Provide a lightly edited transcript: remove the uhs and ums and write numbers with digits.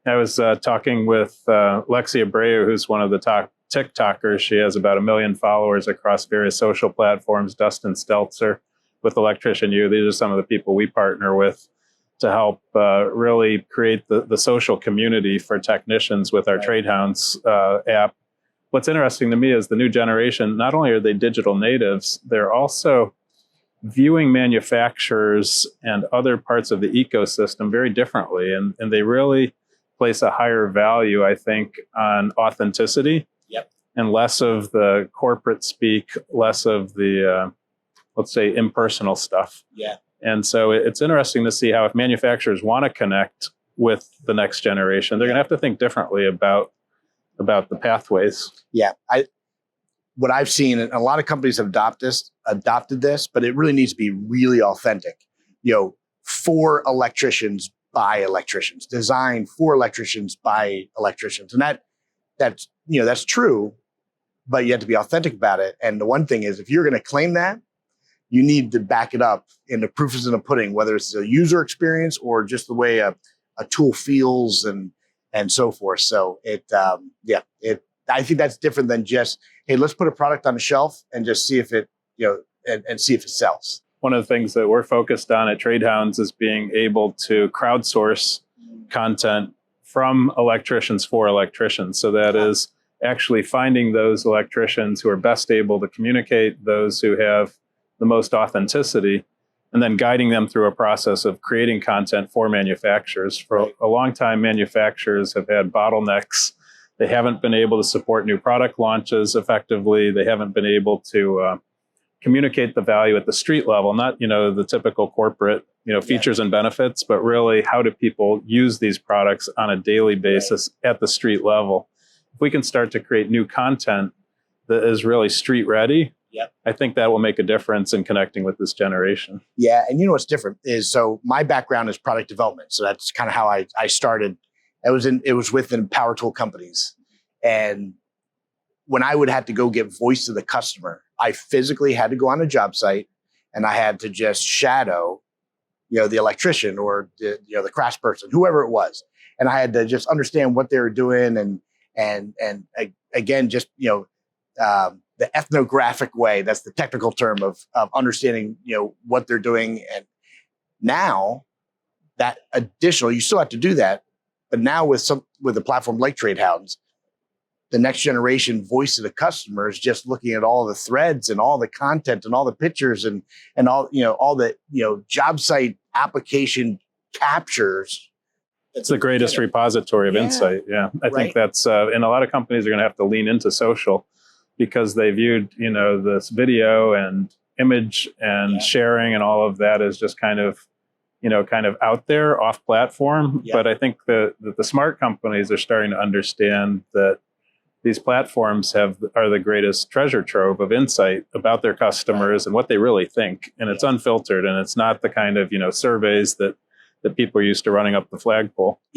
I was talking with Lexi Abreu, who's one of the top TikTokers. She has about 1 million followers across various social platforms. Dustin Stelzer with Electrician U. These are some of the people we partner with to help really create the social community for technicians with our Trade Hounds app. What's interesting to me is the new generation, not only are they digital natives, they're also viewing manufacturers and other parts of the ecosystem very differently. And they really place a higher value, I think, on authenticity. Yep. And less of the corporate speak, less of the, let's say, impersonal stuff. Yeah. And so it's interesting to see how if manufacturers want to connect with the next generation, they're going to have to think differently about the pathways. Yeah. What I've seen, and a lot of companies have adopted this, but it really needs to be really authentic. For electricians by electricians, designed for electricians by electricians. And that's true, but you have to be authentic about it. And the one thing is, if you're going to claim that, you need to back it up, and the proof is in the pudding, whether it's a user experience or just the way a tool feels and so forth. So I think that's different than just, hey, let's put a product on the shelf and just see if it, and see if it sells. One of the things that we're focused on at Trade Hounds is being able to crowdsource content from electricians for electricians. So that is actually finding those electricians who are best able to communicate, those who have the most authenticity, and then guiding them through a process of creating content for manufacturers. For a long time, manufacturers have had bottlenecks. They haven't been able to support new product launches effectively. They haven't been able to communicate the value at the street level, not the typical corporate features and benefits, but really how do people use these products on a daily basis at the street level. If we can start to create new content that is really street ready, I think that will make a difference in connecting with this generation. Yeah, and what's different is, so my background is product development, so that's kind of how I started. It was within power tool companies, and when I would have to go get voice to the customer, I physically had to go on a job site, and I had to just shadow, the electrician or the craftsperson, whoever it was, and I had to just understand what they were doing, and again, just the ethnographic way. That's the technical term of understanding, what they're doing. And now that additional, you still have to do that, but now with a platform like Trade Hounds, the next generation voice of the customer is just looking at all the threads and all the content and all the pictures and all the job site application captures. It's the greatest repository of insight. Yeah, I think that's and a lot of companies are going to have to lean into social, because they viewed, this video and image and sharing and all of that is just kind of out there, off platform. But I think that the smart companies are starting to understand that these platforms are the greatest treasure trove of insight about their customers and what they really think. And it's unfiltered, and it's not the kind of, surveys that people are used to running up the flagpole.